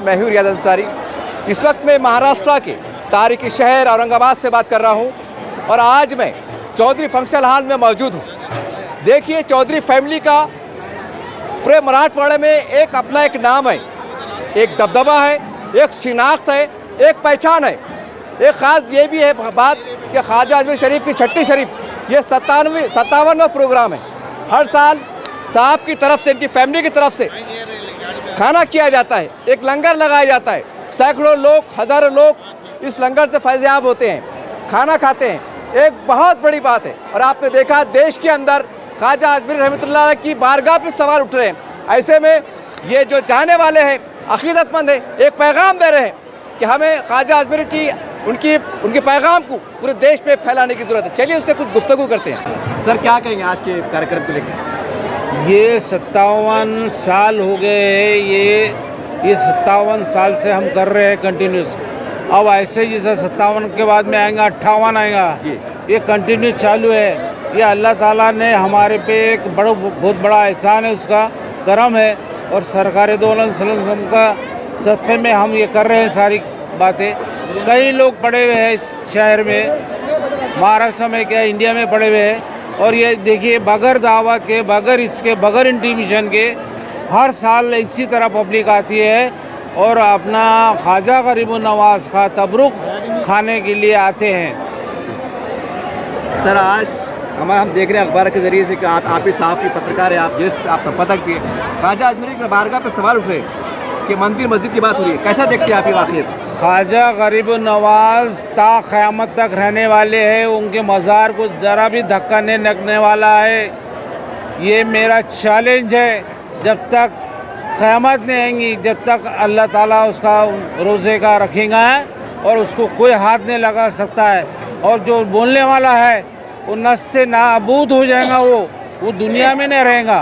मैं हूं रियाज अंसारी। इस वक्त मैं महाराष्ट्र के तारीखी शहर औरंगाबाद से बात कर रहा हूं और आज मैं चौधरी फंक्शन हॉल में मौजूद हूं। देखिए, चौधरी फैमिली का पूरे मराठवाड़े में एक अपना एक नाम है, एक दबदबा है, एक शिनाख्त है, एक पहचान है। एक ख़ास ये भी है बात कि ख्वाजा अजमेर शरीफ की छठी शरीफ ये 57वां प्रोग्राम है। हर साल साहब की तरफ से, इनकी फैमिली की तरफ से खाना किया जाता है, एक लंगर लगाया जाता है। सैकड़ों लोग, हज़ारों लोग इस लंगर से फैज़याब होते हैं, खाना खाते हैं। एक बहुत बड़ी बात है। और आपने देखा देश के अंदर ख्वाजा अजमेर रहमतुल्लाह की बारगाह पर सवाल उठ रहे हैं। ऐसे में ये जो जाने वाले हैं अक़ीदतमंद है, एक पैगाम दे रहे हैं कि हमें ख्वाजा अजमेर की उनके पैगाम को पूरे देश पे फैलाने की ज़रूरत है। चलिए उससे कुछ गुफ्तगू करते हैं। सर, क्या कहेंगे आज के कार्यक्रम को लेकर? ये 57 साल हो गए हैं। ये 57 साल से हम कर रहे हैं कंटिन्यूस। अब ऐसे जैसे 57 के बाद में आएगा 58 आएगा, ये कंटिन्यूस चालू है। ये अल्लाह ताला ने हमारे पे एक बहुत बड़ा एहसान है, उसका करम है। और सरकार दो अलैहि वसल्लम का सदक़े में हम ये कर रहे हैं सारी बातें। कई लोग पड़े हुए हैं इस शहर में, महाराष्ट्र में क्या इंडिया में पड़े हुए हैं। और ये देखिए, बगैर दावत के, बगैर इंटीमेशन के हर साल इसी तरह पब्लिक आती है और अपना ख्वाजा गरीब नवाज़ का तबरुक खाने के लिए आते हैं। सर, आज हम देख रहे हैं अखबार के ज़रिए से कि आप ही साहब की पत्रकार हैं, आप संपादक भी हैं। ख्वाजा अजमेर की बारगाह पर सवाल उठ रहे हैं कि मंदिर मस्जिद की बात हो रही है, कैसा देखते हैं आप ये वाक़ियत? ख्वाजा गरीब नवाज़ ता क़यामत तक रहने वाले हैं। उनके मज़ार को ज़रा भी धक्का नहीं लगने वाला है। ये मेरा चैलेंज है। जब तक क़यामत नहीं आएंगी, जब तक अल्लाह ताला उसका रोज़े का रखेगा और उसको कोई हाथ नहीं लगा सकता है। और जो बोलने वाला है वो नस्ते नाबूद हो जाएगा, वो दुनिया में नहीं रहेगा।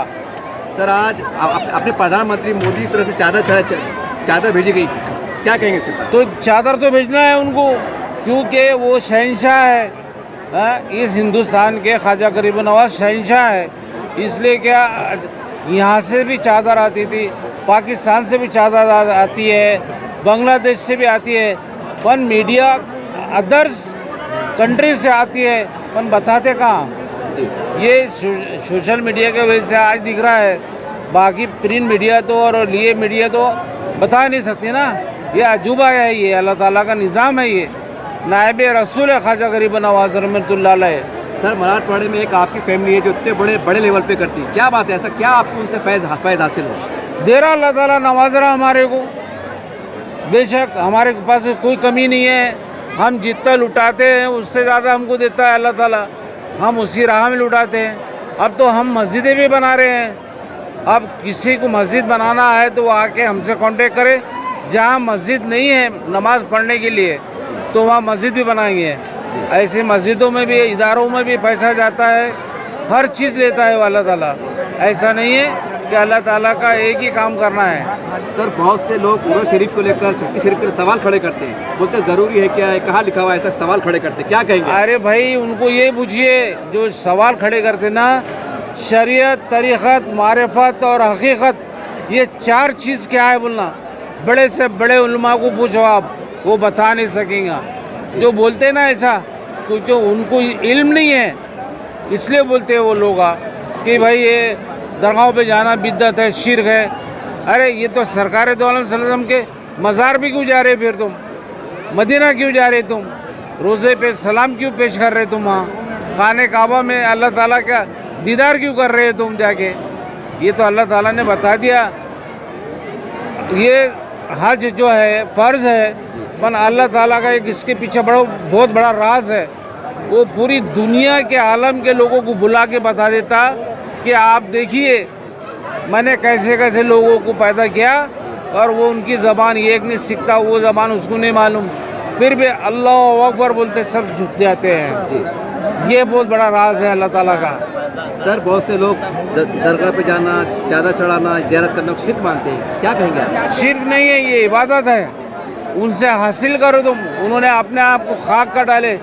सर, आज अपने प्रधानमंत्री मोदी की तरफ से चादर भेजी गई, क्या कहेंगे इस पर? तो चादर तो भेजना है उनको, क्योंकि वो शहंशाह है। इस हिंदुस्तान के ख्वाजा गरीब नवाज़ शहंशाह है। इसलिए क्या यहाँ से भी चादर आती थी, पाकिस्तान से भी चादर आती है, बांग्लादेश से भी आती है, पर मीडिया अदर्स कंट्री से आती है, पर बताते कहाँ? ये सोशल मीडिया के वजह से आज दिख रहा है। बाकी प्रिंट मीडिया तो और लिए मीडिया तो बता नहीं सकती ना। ये अजूबा है, ये अल्लाह ताला का निज़ाम है। ये नायब रसूल है ख्वाजा गरीब नवाज़ रहमतुल्लाह अलैह। सर, मराठवाड़े में एक आपकी फैमिली है जो इतने बड़े लेवल पे करती है, क्या बात है? ऐसा क्या आपको उनसे फैज़ हासिल हो? दे रहा अल्लाह ताला, नवाज रहा हमारे को। बेशक हमारे पास कोई कमी नहीं है। हम जितना लुटाते हैं उससे ज़्यादा हमको देता है अल्लाह ताला। हम उसी राह में लुटाते हैं। अब तो हम मस्जिदें भी बना रहे हैं। अब किसी को मस्जिद बनाना है तो वो आके हमसे कांटेक्ट करे। जहाँ मस्जिद नहीं है नमाज़ पढ़ने के लिए तो वहाँ मस्जिद भी बनाएंगे। ऐसे मस्जिदों में भी, इदारों में भी पैसा जाता है, हर चीज़ लेता है वो अल्लाह ताला। ऐसा नहीं है कि अल्लाह ताला का एक ही काम करना है। सर, बहुत से लोग उर्स शरीफ को लेकर, छठी शरीफ के सवाल खड़े करते हैं, बोलते हैं ज़रूरी है क्या है, कहाँ लिखा हुआ है, ऐसा सवाल खड़े करते हैं, क्या कहेंगे? अरे भाई, उनको ये पूछिए जो सवाल खड़े करते ना, शरीयत, तरीक़त, मारिफत और हकीकत, ये 4 चीज़ क्या है बोलना। बड़े से बड़े उलमा को पूछो आप, वो बता नहीं सकेंगे। जो बोलते ना ऐसा, क्योंकि उनको इल्म नहीं है, इसलिए बोलते हैं वो लोग कि भाई ये दरगाहों पे जाना बिद्दत है, शिर्क है। अरे ये तो सरकार दो अलैहि वसल्लम के मज़ार भी क्यों जा रहे? फिर तुम मदीना क्यों जा रहे? तुम रोज़े पे सलाम क्यों पेश कर रहे? तुम वहाँ खाने काबा में अल्लाह ताला का दीदार क्यों कर रहे हो तुम जाके? ये तो अल्लाह ताला ने बता दिया। ये हज जो है फ़र्ज़ है, पर अल्लाह ताला का एक इसके पीछे बहुत बड़ा राज है। वो पूरी दुनिया के आलम के लोगों को बुला के बता देता कि आप देखिए मैंने कैसे कैसे लोगों को पैदा किया, और वो उनकी ज़बान एक नहीं सीखता, वो ज़बान उसको नहीं मालूम, फिर भी अल्लाह अकबर बोलते सब झुक जाते हैं। ये बहुत बड़ा राज है अल्लाह ताला का। सर, बहुत से लोग दरगाह पे जाना, चादर चढ़ाना, ज़ियारत करना शिर्क मानते हैं, क्या कहेंगे आप? शिर्क नहीं है, ये इबादत है। उनसे हासिल करो तुम। उन्होंने अपने आप को खाक कर डाले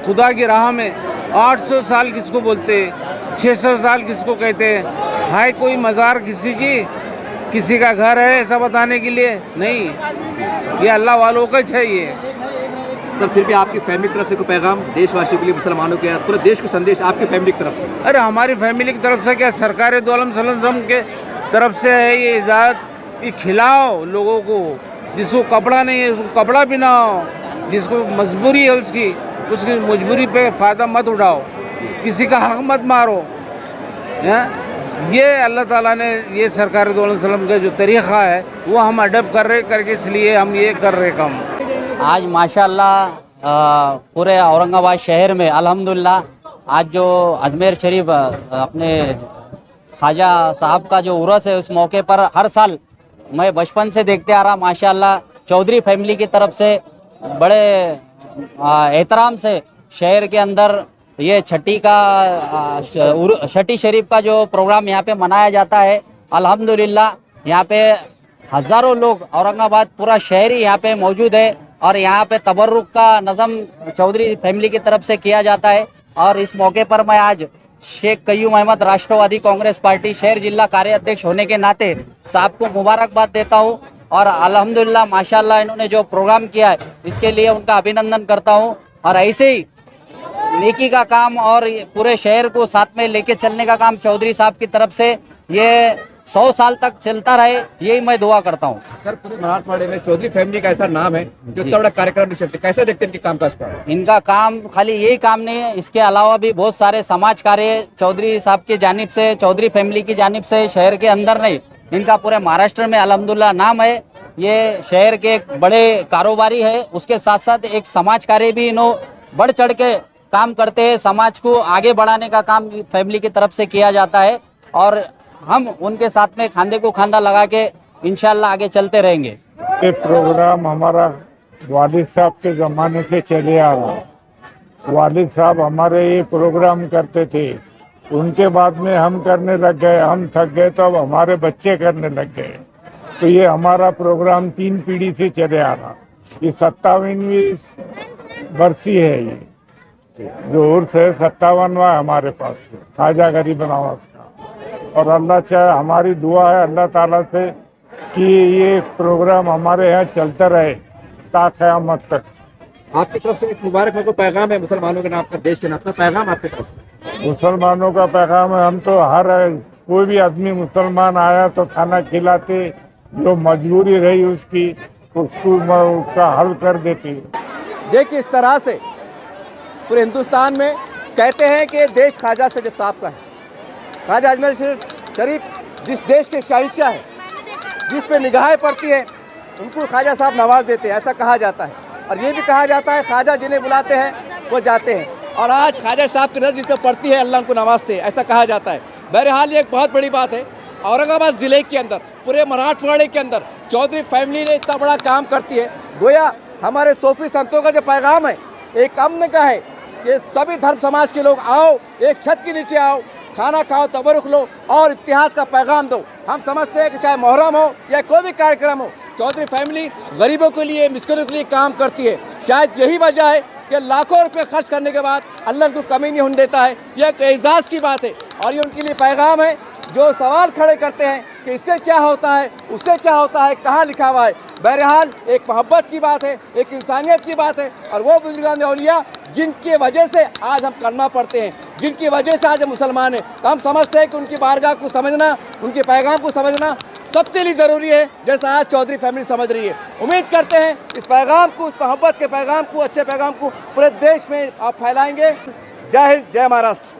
खुदा की राह में। 800 साल किसको बोलते, 600 साल किसको कहते हैं? हाय कोई मज़ार किसी की, किसी का घर है ऐसा बताने के लिए नहीं, ये अल्लाह वालों को चाहिए। सर फिर भी आपकी फैमिली की तरफ से कोई पैगाम देशवासियों के लिए, मुसलमानों के, पूरे देश को संदेश आपकी फैमिली की तरफ से? अरे हमारी फैमिली की तरफ से क्या, सरकार दो आलम सल्लल्लाहु अलैहि वसल्लम के तरफ से है ये इजाज़त कि खिलाओ लोगों को। जिसको कपड़ा नहीं है उसको कपड़ा पहनाओ, जिसको मजबूरी है उसकी मजबूरी पे फ़ायदा मत उठाओ, किसी का हक मत मारो। ये अल्लाह ताला ने ये सरकार दो आलम सल्लल्लाहु अलैहि वसल्लम का जो तरीक़ा है वो हम अडॉप्ट कर रहे करके, इसलिए हम ये कर रहे काम। आज माशाल्लाह पूरे औरंगाबाद शहर में अल्हम्दुलिल्लाह आज जो अजमेर शरीफ अपने ख्वाजा साहब का जो उर्स है, उस मौके पर हर साल मैं बचपन से देखते आ रहा माशाल्लाह चौधरी फैमिली की तरफ से बड़े एहतराम से शहर के अंदर ये छठी शरीफ का जो प्रोग्राम यहाँ पे मनाया जाता है। अल्हम्दुलिल्लाह यहाँ पे हज़ारों लोग, औरंगाबाद पूरा शहर ही यहाँ पे मौजूद है और यहाँ पे तबर्रुक का नज़म चौधरी फैमिली की तरफ से किया जाता है। और इस मौके पर मैं आज शेख कयूम अहमद राष्ट्रवादी कांग्रेस पार्टी शहर जिला कार्याध्यक्ष होने के नाते साहब को मुबारकबाद देता हूँ और अल्हम्दुलिल्लाह माशाल्लाह इन्होंने जो प्रोग्राम किया है इसके लिए उनका अभिनंदन करता हूँ। और ऐसे ही नेकी का काम और पूरे शहर को साथ में लेके चलने का काम चौधरी साहब की तरफ से ये 100 साल तक चलता रहे, यही मैं दुआ करता हूँ। सर पूरे मराठवाड़े में चौधरी फैमिली का ऐसा नाम है जो इतना बड़ा कार्यक्रम नहीं चलते, कैसे देखते हैं इनके कामकाज पर? इनका काम खाली यही काम नहीं है, इसके अलावा भी बहुत सारे समाज कार्य चौधरी साहब की जानिब से, चौधरी फैमिली की जानिब से शहर के अंदर नहीं, इनका पूरे महाराष्ट्र में अल्हम्दुलिल्लाह नाम है। ये शहर के एक बड़े कारोबारी है, उसके साथ साथ एक समाज कार्य भी इन्होंने बढ़ चढ़ के काम करते हैं। समाज को आगे बढ़ाने का काम फैमिली की तरफ से किया जाता है और हम उनके साथ में खांदे को खांदा लगा के इंशाल्लाह आगे चलते रहेंगे। ये प्रोग्राम हमारा वालिद साहब के ज़माने से चले आ रहा है। वालिद साहब हमारे ये प्रोग्राम करते थे, उनके बाद में हम करने लग गए, हम थक गए तो अब हमारे बच्चे करने लग गए। तो ये हमारा प्रोग्राम 3 पीढ़ी से चले आ रहा। ये 57वीं बरसी है, ये जो उर्स है 57वां हमारे पास ख्वाजा गरीब नवाज का। और अल्लाह चाहे, हमारी दुआ है अल्लाह ताला से कि ये प्रोग्राम हमारे यहाँ चलता रहे ता क़यामत तक। आपकी तरफ से एक मुबारक को पैगाम है मुसलमानों के नाम पर, देश के नाम पर पैगाम आपकी तरफ से? मुसलमानों का पैगाम है, हम तो हर कोई भी आदमी मुसलमान आया तो खाना खिलाते, जो मजबूरी रही उसकी उसका हल कर देती। देखिए इस तरह से पूरे हिंदुस्तान में कहते हैं कि देश ख्वाजा शरीफ साहब का है। ख्वाजा अजमेर शरीफ जिस देश के शहंशाह है, जिस पे निगाहें पड़ती है उनको ख्वाजा साहब नवाज देते हैं, ऐसा कहा जाता है। और ये भी कहा जाता है ख्वाजा जिन्हें बुलाते हैं वो जाते हैं, और आज ख्वाजा साहब की नज़र जिन पर पड़ती है अल्लाह उनको नवाजते हैं, ऐसा कहा जाता है। बहरहाल ये एक बहुत बड़ी बात है। औरंगाबाद ज़िले के अंदर, पूरे मराठवाड़े के अंदर चौधरी फैमिली ने इतना बड़ा काम करती है। गोया हमारे सूफी संतों का जो पैगाम है एक अमन का है कि सभी धर्म समाज के लोग आओ, एक छत के नीचे आओ, खाना खाओ, तबरुक लो और इत्तेहाद का पैगाम दो। हम समझते हैं कि चाहे मुहर्रम हो या कोई भी कार्यक्रम हो, चौधरी फैमिली गरीबों के लिए, मिस्किनों के लिए काम करती है। शायद यही वजह है कि लाखों रुपए खर्च करने के बाद अल्लाह को कमी नहीं होने देता है। यह एक एजाज़ की बात है और ये उनके लिए पैगाम है। जो सवाल खड़े करते हैं कि इससे क्या होता है, उससे क्या होता है, कहाँ लिखा हुआ है, बहरहाल एक मोहब्बत की बात है, एक इंसानियत की बात है। और वो बुजुर्गान औलिया जिनकी वजह से आज हम कलमा पढ़ते हैं, जिनकी वजह से आज हम मुसलमान हैं, तो हम समझते हैं कि उनकी बारगाह को समझना, उनके पैगाम को समझना सबके लिए ज़रूरी है, जैसा आज चौधरी फैमिली समझ रही है। उम्मीद करते हैं इस पैगाम को, इस मोहब्बत के पैगाम को, अच्छे पैगाम को पूरे देश में आप फैलाएंगे। जय हिंद, जय महाराष्ट्र।